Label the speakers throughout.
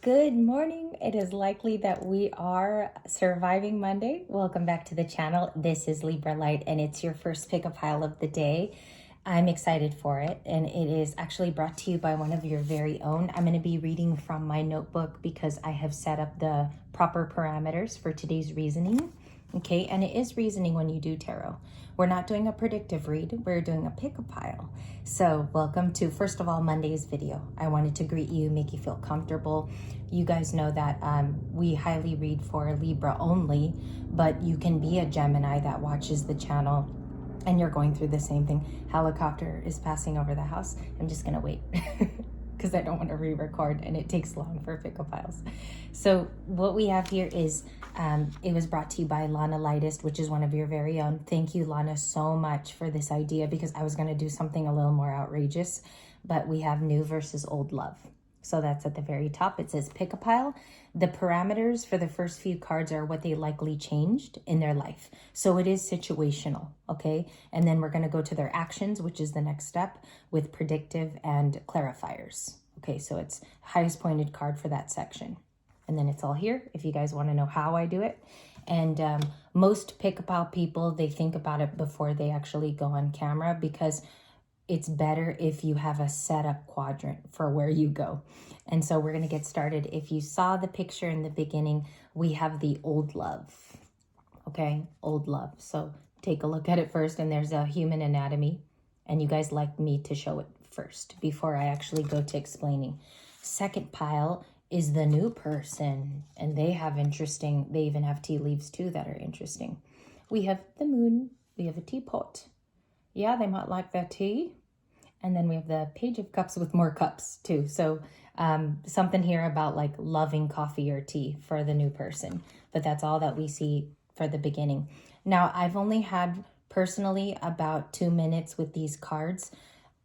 Speaker 1: Good morning. It is likely that we are surviving Monday. Welcome back to the channel. This is Libra Light and it's your first pick a pile of the day. I'm excited for it, and it is actually brought to you by one of your very own. I'm going to be reading from my notebook because I have set up the proper parameters for today's reasoning. Okay, and it is reasoning when you do tarot. We're not doing a predictive read, we're doing a pick a pile. So welcome to, first of all, Monday's video. I wanted to greet you, make you feel comfortable. You guys know that we highly read for Libra only, but you can be a Gemini that watches the channel and you're going through the same thing. Helicopter is passing over the house. I'm just gonna wait because I don't want to re-record and it takes long for pick-up piles. So what we have here is, it was brought to you by Lana Lightest, which is one of your very own. Thank you, Lana, so much for this idea, because I was gonna do something a little more outrageous, but we have new versus old love. So that's at the very top. It says pick a pile. The parameters for the first few cards are what they likely changed in their life. So it is situational, okay? And then we're going to go to their actions, which is the next step, with predictive and clarifiers. Okay, so it's highest pointed card for that section. And then it's all here if you guys want to know how I do it. And most pick a pile people, they think about it before they actually go on camera, because it's better if you have a setup quadrant for where you go. And so we're going to get started. If you saw the picture in the beginning, we have the old love. Okay, old love. So take a look at it first, and there's a human anatomy, and you guys like me to show it first before I actually go to explaining. Second pile is the new person, and they even have tea leaves too that are interesting. We have the moon, we have a teapot. Yeah, they might like their tea. And then we have the Page of Cups with more cups too. So something here about like loving coffee or tea for the new person. But that's all that we see for the beginning. Now, I've only had personally about 2 minutes with these cards.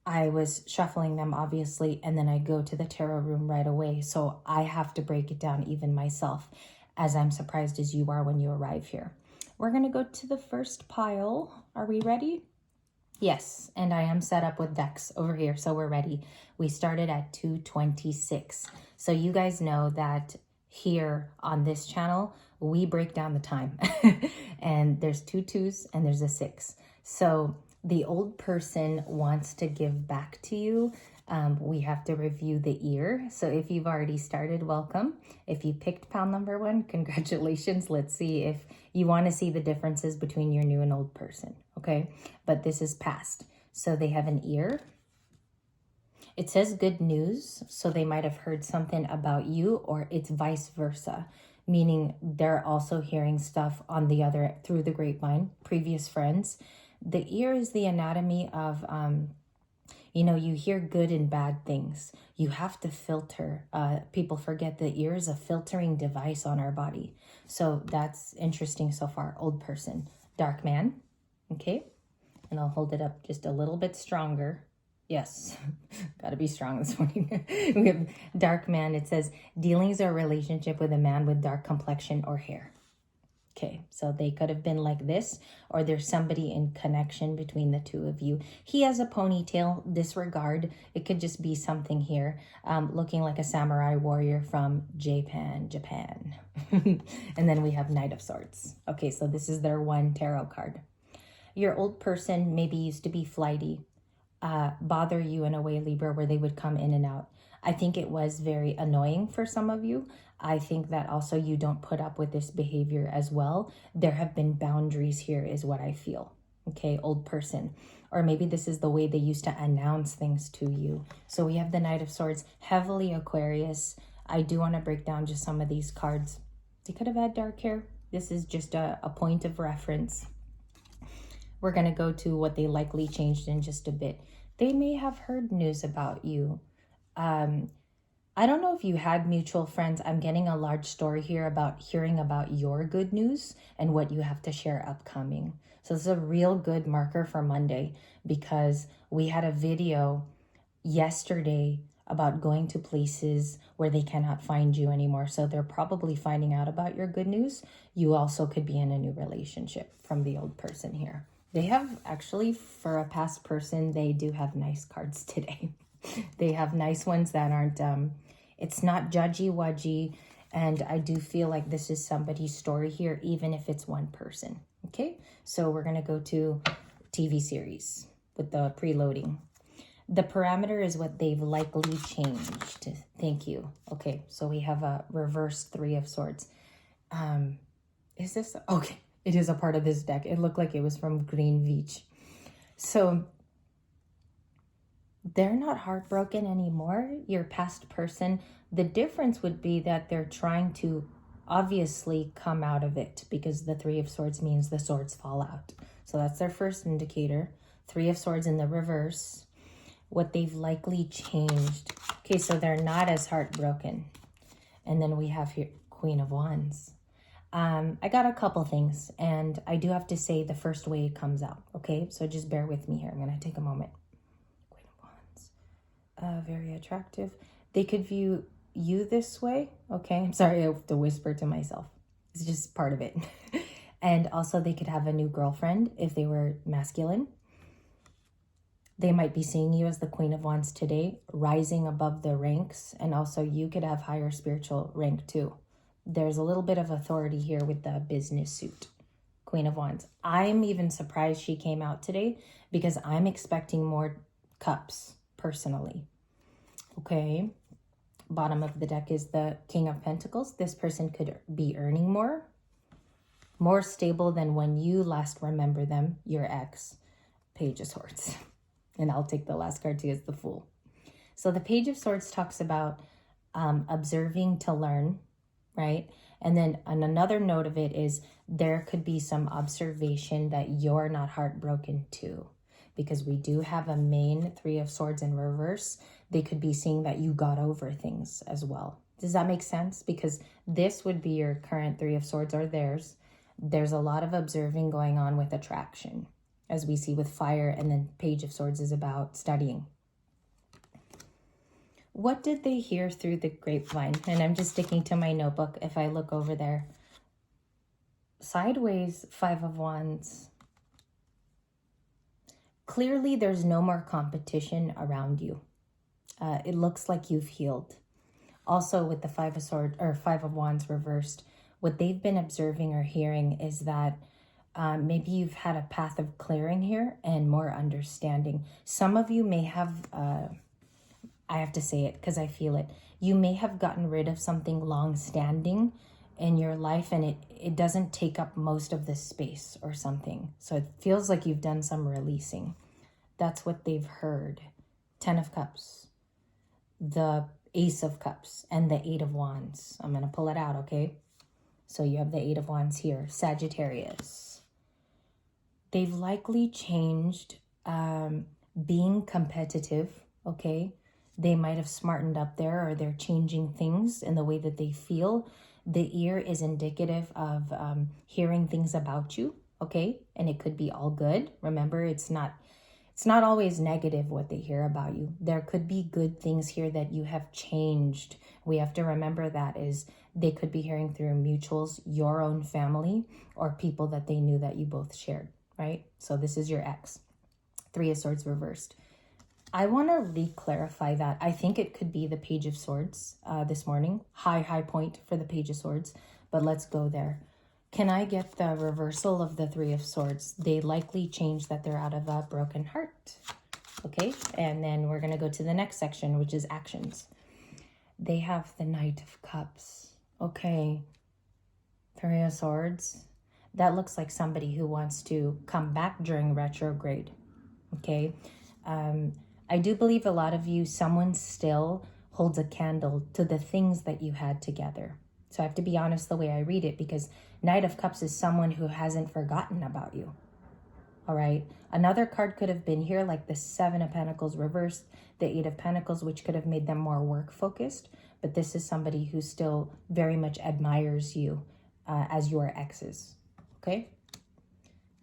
Speaker 1: I was shuffling them, obviously, and then I go to the tarot room right away. So I have to break it down even myself, as I'm surprised as you are when you arrive here. We're going to go to the first pile. Are we ready? Yes, and I am set up with decks over here, so we're ready. We started at 2:26. So you guys know that here on this channel, we break down the time. And there's 2 2s and there's a 6. So the old person wants to give back to you. We have to review the ear. So if you've already started, welcome. If you picked pile number 1, congratulations. Let's see if you want to see the differences between your new and old person, okay? But this is past. So they have an ear. It says good news, so they might have heard something about you, or it's vice versa, meaning they're also hearing stuff on the other through the grapevine, previous friends. The ear is the anatomy of you hear good and bad things. You have to filter. People forget the ear is a filtering device on our body. So that's interesting so far. Old person, dark man. Okay. And I'll hold it up just a little bit stronger. Yes, got to be strong this morning. We have dark man. It says dealings or relationship with a man with dark complexion or hair. Okay, so they could have been like this, or there's somebody in connection between the two of you. He has a ponytail, disregard. It could just be something here, looking like a samurai warrior from Japan. And then we have Knight of Swords. Okay, so this is their one tarot card. Your old person maybe used to be flighty, bother you in a way, Libra, where they would come in and out. I think it was very annoying for some of you. I think that also you don't put up with this behavior as well. There have been boundaries here is what I feel. Okay, old person. Or maybe this is the way they used to announce things to you. So we have the Knight of Swords, heavily Aquarius. I do want to break down just some of these cards. They could have had dark hair. This is just a point of reference. We're going to go to what they likely changed in just a bit. They may have heard news about you. I don't know if you had mutual friends. I'm getting a large story here about hearing about your good news and what you have to share upcoming. So this is a real good marker for Monday, because we had a video yesterday about going to places where they cannot find you anymore. So they're probably finding out about your good news. You also could be in a new relationship from the old person here. They have actually, for a past person, they do have nice cards today. They have nice ones that aren't It's not judgy-wudgy, and I do feel like this is somebody's story here, even if it's one person. Okay, so we're going to go to TV series with the preloading. The parameter is what they've likely changed. Thank you. Okay, so we have a reverse Three of Swords. Is this? Okay, it is a part of this deck. It looked like it was from Green Beach. So they're not heartbroken anymore. Your past person, the difference would be that they're trying to obviously come out of it, because the Three of Swords means the swords fall out. So that's their first indicator. Three of Swords in the reverse. What they've likely changed. Okay, so they're not as heartbroken. And then we have here Queen of Wands. I got a couple things, and I do have to say the first way it comes out. Okay, so just bear with me here. I'm going to take a moment. Queen of Wands. Very attractive. They could view you this way. Okay, I'm sorry, I have to whisper to myself. It's just part of it. And also they could have a new girlfriend if they were masculine. They might be seeing you as the Queen of Wands today, rising above the ranks. And also you could have higher spiritual rank too. There's a little bit of authority here with the business suit. Queen of Wands. I'm even surprised she came out today, because I'm expecting more cups personally. Okay. Bottom of the deck is the King of Pentacles. This person could be earning more stable than when you last remember them, your ex. Page of Swords. And I'll take the last card too, as the Fool. So the Page of Swords talks about observing to learn, right? And then another note of it is there could be some observation that you're not heartbroken too, because we do have a main Three of Swords in reverse. They could be seeing that you got over things as well. Does that make sense? Because this would be your current Three of Swords or theirs. There's a lot of observing going on with attraction, as we see with fire, and then Page of Swords is about studying. What did they hear through the grapevine? And I'm just sticking to my notebook. If I look over there, sideways, Five of Wands. Clearly, there's no more competition around you. It looks like you've healed. Also, with the Five of Swords or Five of Wands reversed, what they've been observing or hearing is that maybe you've had a path of clearing here and more understanding. Some of you may have, I have to say it because I feel it, you may have gotten rid of something long-standing in your life, and it doesn't take up most of the space or something. So it feels like you've done some releasing. That's what they've heard. 10 of Cups, the Ace of Cups, and the Eight of Wands. I'm going to pull it out, okay? So you have the Eight of Wands here. Sagittarius. They've likely changed being competitive, okay? They might have smartened up there, or they're changing things in the way that they feel. The ear is indicative of hearing things about you, okay? And it could be all good. Remember, it's not always negative what they hear about you. There could be good things here that you have changed. We have to remember that is they could be hearing through mutuals, your own family, or people that they knew that you both shared, right? So this is your ex. Three of Swords reversed. I want to re-clarify that. I think it could be the Page of Swords this morning. High point for the Page of Swords, but let's go there. Can I get the reversal of the Three of Swords? They likely changed that they're out of a broken heart. Okay, and then we're going to go to the next section, which is actions. They have the Knight of Cups. Okay, Three of Swords. That looks like somebody who wants to come back during retrograde. Okay, I do believe a lot of you, someone still holds a candle to the things that you had together. So I have to be honest the way I read it, because Knight of Cups is someone who hasn't forgotten about you. All right. Another card could have been here, like the Seven of Pentacles reversed, the Eight of Pentacles, which could have made them more work focused. But this is somebody who still very much admires you as your exes. Okay.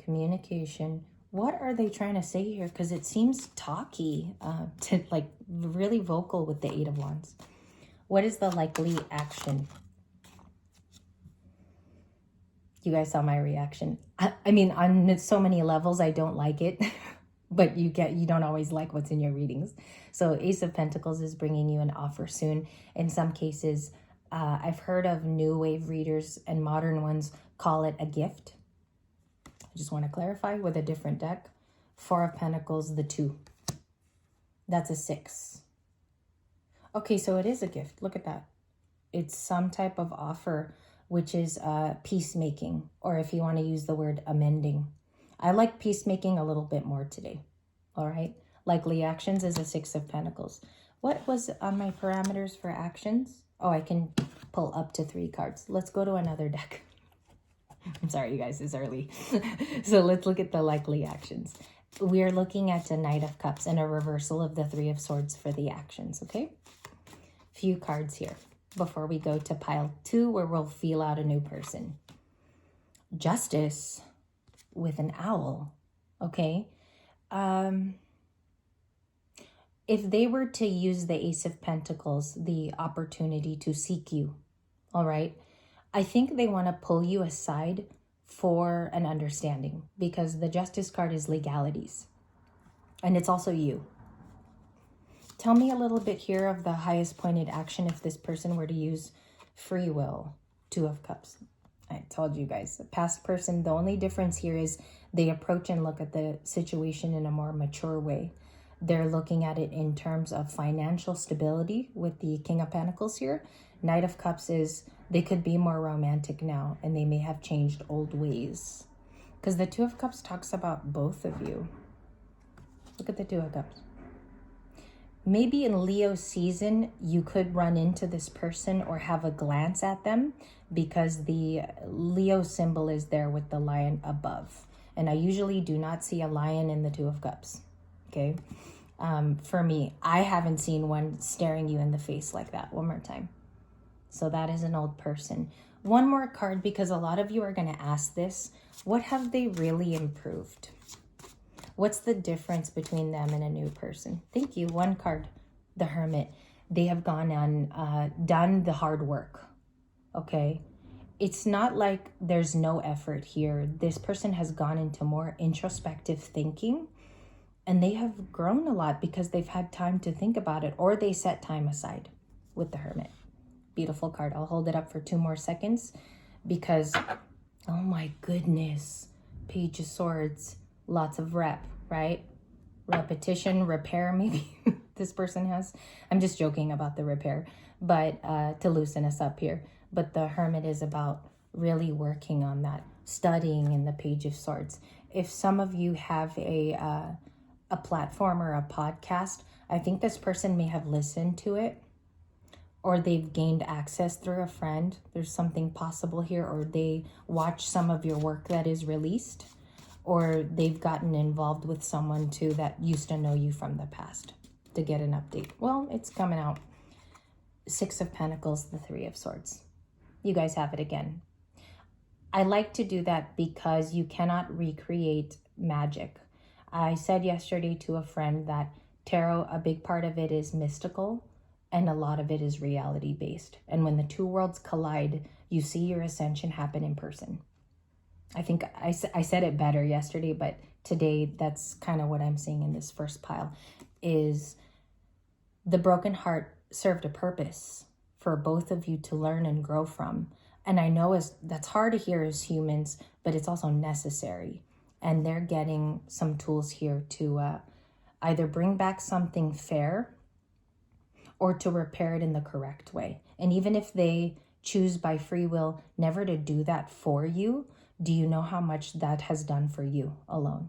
Speaker 1: Communication. What are they trying to say here? Because it seems talky, to like really vocal with the Eight of Wands. What is the likely action? You guys saw my reaction. I mean, on so many levels, I don't like it. but you don't always like what's in your readings. So Ace of Pentacles is bringing you an offer soon. In some cases, I've heard of new wave readers and modern ones call it a gift. I just want to clarify with a different deck. Four of Pentacles, the 2. That's a 6. Okay, so it is a gift. Look at that. It's some type of offer, which is peacemaking, or if you want to use the word amending. I like peacemaking a little bit more today. All right. Likely actions is a 6 of Pentacles. What was on my parameters for actions? Oh, I can pull up to 3 cards. Let's go to another deck. I'm sorry, you guys, it's early. So let's look at the likely actions. We're looking at a Knight of Cups and a reversal of the 3 of Swords for the actions, okay? Few cards here before we go to pile 2, where we'll feel out a new person. Justice with an owl, okay? If they were to use the Ace of Pentacles, the opportunity to seek you, all right, I think they want to pull you aside for an understanding, because the Justice card is legalities, and it's also you. Tell me a little bit here of the highest pointed action if this person were to use free will. 2 of Cups. I told you guys, the past person, the only difference here is they approach and look at the situation in a more mature way. They're looking at it in terms of financial stability with the King of Pentacles here. Knight of Cups is they could be more romantic now, and they may have changed old ways. Because the 2 of Cups talks about both of you. Look at the 2 of Cups. Maybe in Leo season, you could run into this person or have a glance at them, because the Leo symbol is there with the lion above. And I usually do not see a lion in the 2 of Cups, okay? For me, I haven't seen one staring you in the face like that. One more time. So that is an old person. One more card, because a lot of you are going to ask this. What have they really improved? What's the difference between them and a new person? Thank you. One card, the Hermit. They have gone on, done the hard work. Okay. It's not like there's no effort here. This person has gone into more introspective thinking, and they have grown a lot because they've had time to think about it, or they set time aside with the Hermit. Beautiful card. I'll hold it up for 2 more seconds because, oh my goodness, Page of Swords, lots of rep, right? Repetition, repair, maybe this person has. I'm just joking about the repair, but to loosen us up here. But the Hermit is about really working on that, studying in the Page of Swords. If some of you have a platform or a podcast, I think this person may have listened to it, or they've gained access through a friend. There's something possible here, or they watch some of your work that is released, or they've gotten involved with someone too that used to know you from the past to get an update. Well, it's coming out. 6 of Pentacles, the 3 of Swords. You guys have it again. I like to do that because you cannot recreate magic. I said yesterday to a friend that tarot, a big part of it is mystical, and a lot of it is reality based. And when the 2 worlds collide, you see your ascension happen in person. I think I said it better yesterday, but today that's kind of what I'm seeing in this first pile, is the broken heart served a purpose for both of you to learn and grow from. And I know that's hard to hear as humans, but it's also necessary. And they're getting some tools here to either bring back something fair or to repair it in the correct way. And even if they choose by free will never to do that for you, do you know how much that has done for you alone?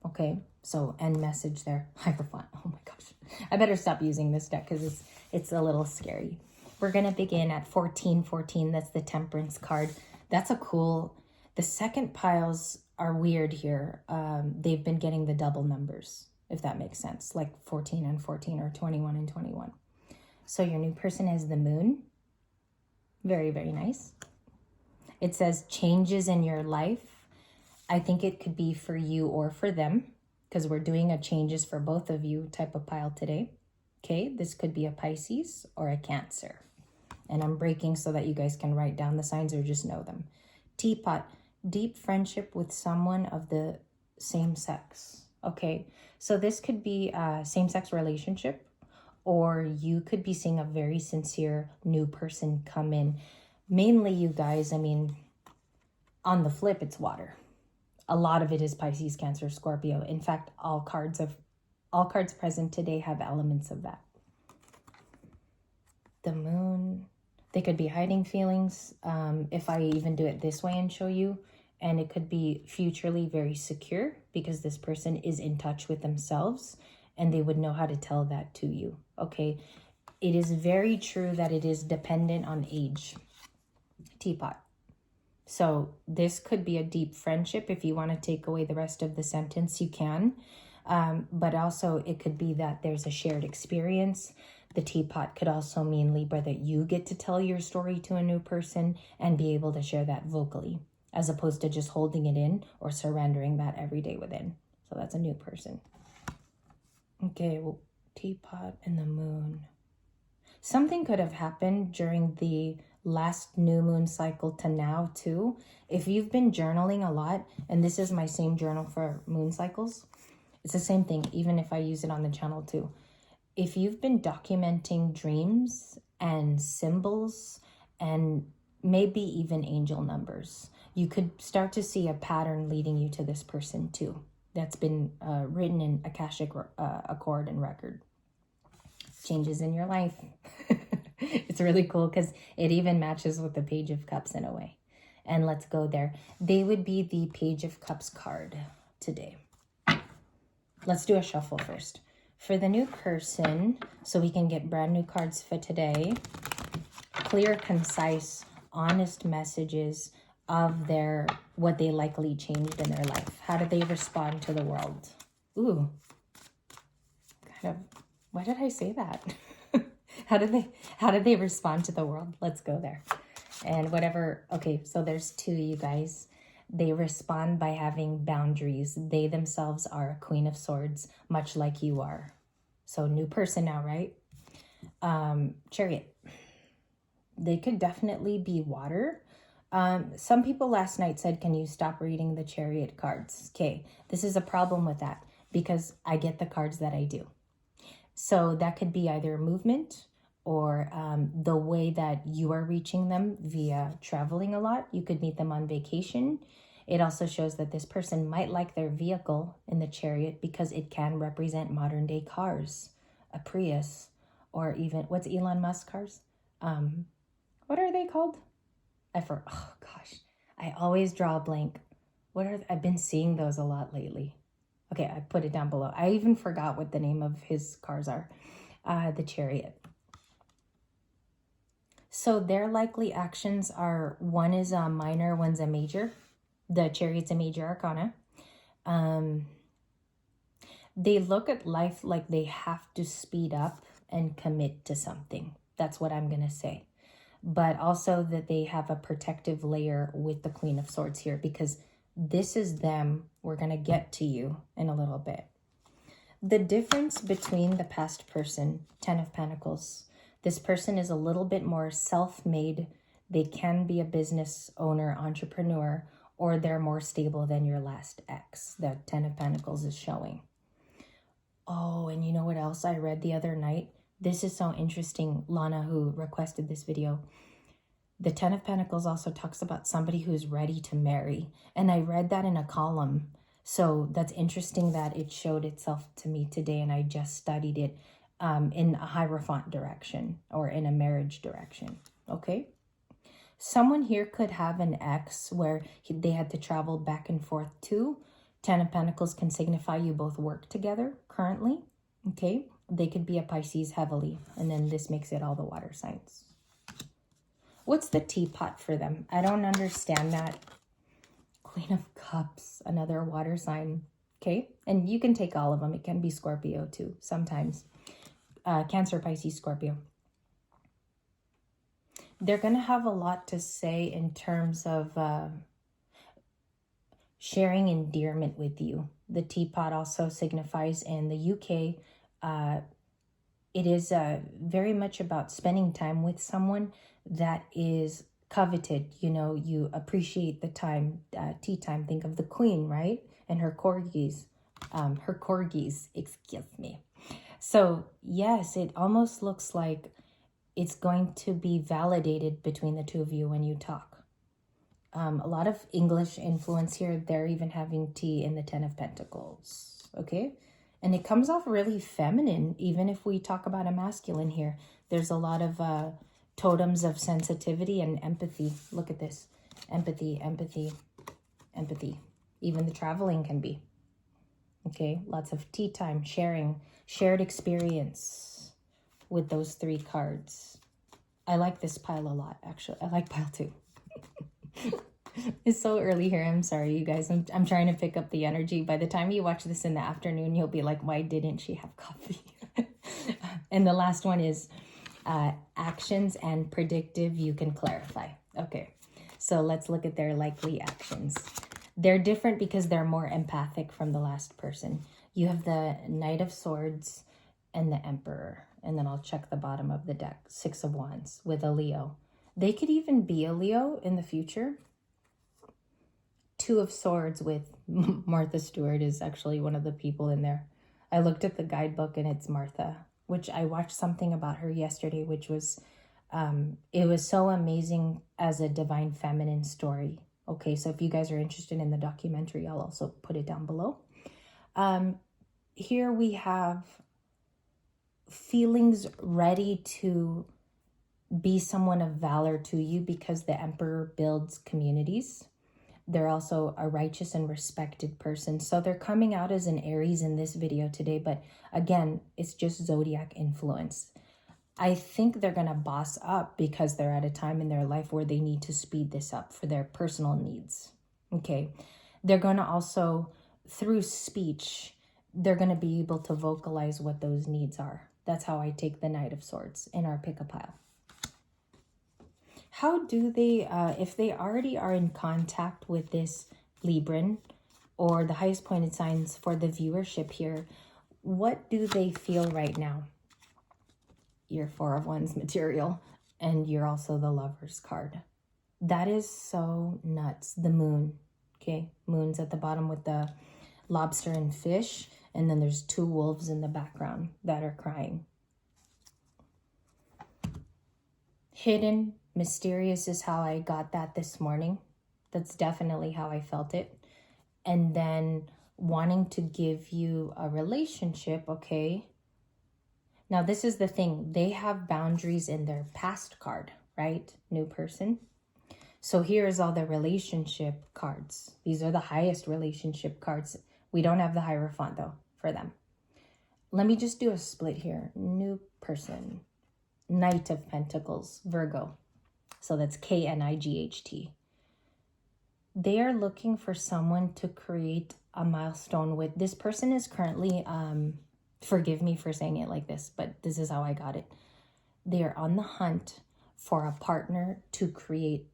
Speaker 1: Okay, so end message there. Hierophant. Oh my gosh. I better stop using this deck because it's a little scary. We're going to begin at 1414. That's the Temperance card. That's a cool... The second piles are weird here. They've been getting the double numbers, if that makes sense, like 14 and 14 or 21 and 21. So your new person is the Moon. Very, very nice. It says changes in your life. I think it could be for you or for them, because we're doing a changes for both of you type of pile today. Okay, this could be a Pisces or a Cancer. And I'm breaking so that you guys can write down the signs or just know them. Teapot, deep friendship with someone of the same sex. Okay, so this could be a same-sex relationship, or you could be seeing a very sincere new person come in. Mainly you guys, I mean, on the flip, it's water. A lot of it is Pisces, Cancer, Scorpio. In fact, all cards present today have elements of that. The moon, they could be hiding feelings. If I even do it this way and show you, and it could be futurely very secure because this person is in touch with themselves and they would know how to tell that to you. Okay, it is very true that it is dependent on age. Teapot. So this could be a deep friendship. If you want to take away the rest of the sentence, you can. But also it could be that there's a shared experience. The teapot could also mean, Libra, that you get to tell your story to a new person and be able to share that vocally, as opposed to just holding it in or surrendering that every day within. So that's a new person. Okay, well, teapot and the moon. Something could have happened during the last new moon cycle to now too. If you've been journaling a lot, and this is my same journal for moon cycles, it's the same thing, even if I use it on the channel too. If you've been documenting dreams and symbols and maybe even angel numbers, you could start to see a pattern leading you to this person too. That's been written in Akashic Accord and record. Changes in your life. It's really cool because it even matches with the Page of Cups in a way. And let's go there. They would be the Page of Cups card today. Let's do a shuffle first. For the new person, so we can get brand new cards for today. Clear, concise, honest messages of what they likely changed in their life. How do they respond to the world? Ooh. Kind of, why did I say that? How did they respond to the world? Let's go there. And whatever, okay, so there's two, you guys. They respond by having boundaries. They themselves are a Queen of Swords, much like you are. So new person now, right? Chariot. They could definitely be water. Some people last night said, can you stop reading the Chariot cards? Okay, this is a problem with that because I get the cards that I do. So that could be either movement or the way that you are reaching them via traveling a lot. You could meet them on vacation. It also shows that this person might like their vehicle in the Chariot because it can represent modern day cars, a Prius, or even, what's Elon Musk cars? What are they called? Oh gosh, I always draw a blank. I've been seeing those a lot lately. Okay, I put it down below. I even forgot what the name of his cars are. The Chariot. So their likely actions are, one is a minor, one's a major. The Chariot's a major arcana. They look at life like they have to speed up and commit to something. That's what I'm going to say. But also that they have a protective layer with the Queen of Swords here because this is them. We're going to get to you in a little bit. The difference between the past person, 10 of Pentacles, this person is a little bit more self-made. They can be a business owner, entrepreneur, or they're more stable than your last ex. The 10 of Pentacles is showing. Oh, and you know what else I read the other night? This is so interesting. Lana, who requested this video. The 10 of Pentacles also talks about somebody who's ready to marry. And I read that in a column. So that's interesting that it showed itself to me today. And I just studied it in a Hierophant direction or in a marriage direction. Okay. Someone here could have an ex where they had to travel back and forth too. 10 of Pentacles can signify you both work together currently. Okay. They could be a Pisces heavily. And then this makes it all the water signs. What's the teapot for them? I don't understand that. Queen of Cups, another water sign. Okay. And you can take all of them. It can be Scorpio too sometimes. Cancer, Pisces, Scorpio. They're going to have a lot to say in terms of sharing endearment with you. The teapot also signifies in the UK, it is very much about spending time with someone that is coveted. You know, you appreciate the time, tea time. Think of the Queen, right? And her corgis. her corgis, excuse me. So yes, it almost looks like it's going to be validated between the two of you when you talk. A lot of English influence here. They're even having tea in the Ten of Pentacles, okay? And it comes off really feminine, even if we talk about a masculine here. There's a lot of totems of sensitivity and empathy. Look at this. Empathy, empathy, empathy. Even the traveling can be. Okay, lots of tea time, sharing, shared experience with those three cards. I like this pile a lot, actually. I like pile 2. It's so early here. I'm sorry, you guys. I'm trying to pick up the energy. By the time you watch this in the afternoon, you'll be like, why didn't she have coffee? And the last one is actions and predictive. You can clarify. Okay, so let's look at their likely actions. They're different because they're more empathic from the last person. You have the Knight of Swords and the Emperor. And then I'll check the bottom of the deck. 6 of Wands with a Leo. They could even be a Leo in the future. 2 of Swords with Martha Stewart is actually one of the people in there. I looked at the guidebook and it's Martha, which I watched something about her yesterday, which was, it was so amazing as a divine feminine story. Okay, so if you guys are interested in the documentary, I'll also put it down below. Here we have feelings ready to be someone of valor to you because the Emperor builds communities. They're also a righteous and respected person. So they're coming out as an Aries in this video today. But again, it's just zodiac influence. I think they're going to boss up because they're at a time in their life where they need to speed this up for their personal needs. Okay. They're going to also, through speech, they're going to be able to vocalize what those needs are. That's how I take the Knight of Swords in our pick-a-pile. How do they, if they already are in contact with this Libran or the highest pointed signs for the viewership here, what do they feel right now? You're 4 of Wands material, and you're also the Lover's card. That is so nuts. The Moon, okay? Moon's at the bottom with the lobster and fish, and then there's 2 wolves in the background that are crying. Hidden, mysterious is how I got that this morning. That's definitely how I felt it. And then wanting to give you a relationship, okay? Now, this is the thing. They have boundaries in their past card, right? New person. So here's all the relationship cards. These are the highest relationship cards. We don't have the Hierophant, though, for them. Let me just do a split here. New person. Knight of Pentacles, Virgo. So that's K-N-I-G-H-T. They are looking for someone to create a milestone with. This person is currently, forgive me for saying it like this, but this is how I got it. They are on the hunt for a partner to create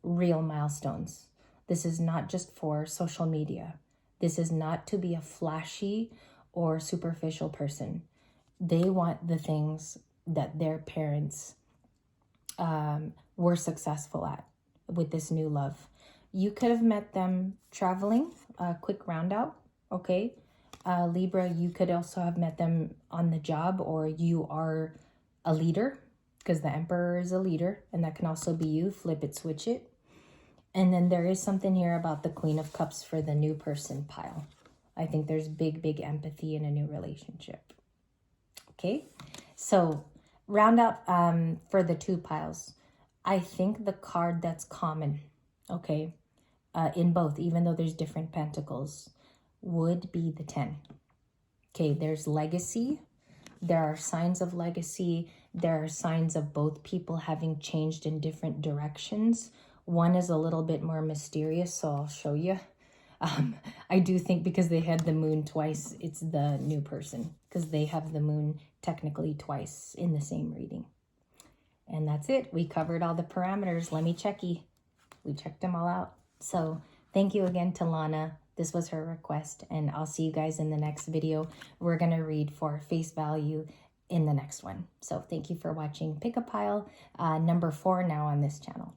Speaker 1: real milestones. This is not just for social media. This is not to be a flashy or superficial person. They want the things that their parents were successful at with this new love. You could have met them traveling, a quick round out, okay? Libra, you could also have met them on the job, or you are a leader, because the Emperor is a leader, and that can also be you. Flip it, switch it. And then there is something here about the Queen of Cups for the new person pile. I think there's big empathy in a new relationship. Okay, so round out for the 2 piles. I think the card that's common, okay, in both, even though there's different pentacles, would be the 10. Okay, there's legacy. There are signs of legacy. There are signs of both people having changed in different directions. One is a little bit more mysterious, so I'll show you. I do think because they had the Moon twice, it's the new person, because they have the Moon technically twice in the same reading. And that's it. We covered all the parameters. Let me checky. We checked them all out. So thank you again to Lana. This was her request, and I'll see you guys in the next video. We're going to read for face value in the next one. So thank you for watching Pick a Pile, number 4 now on this channel.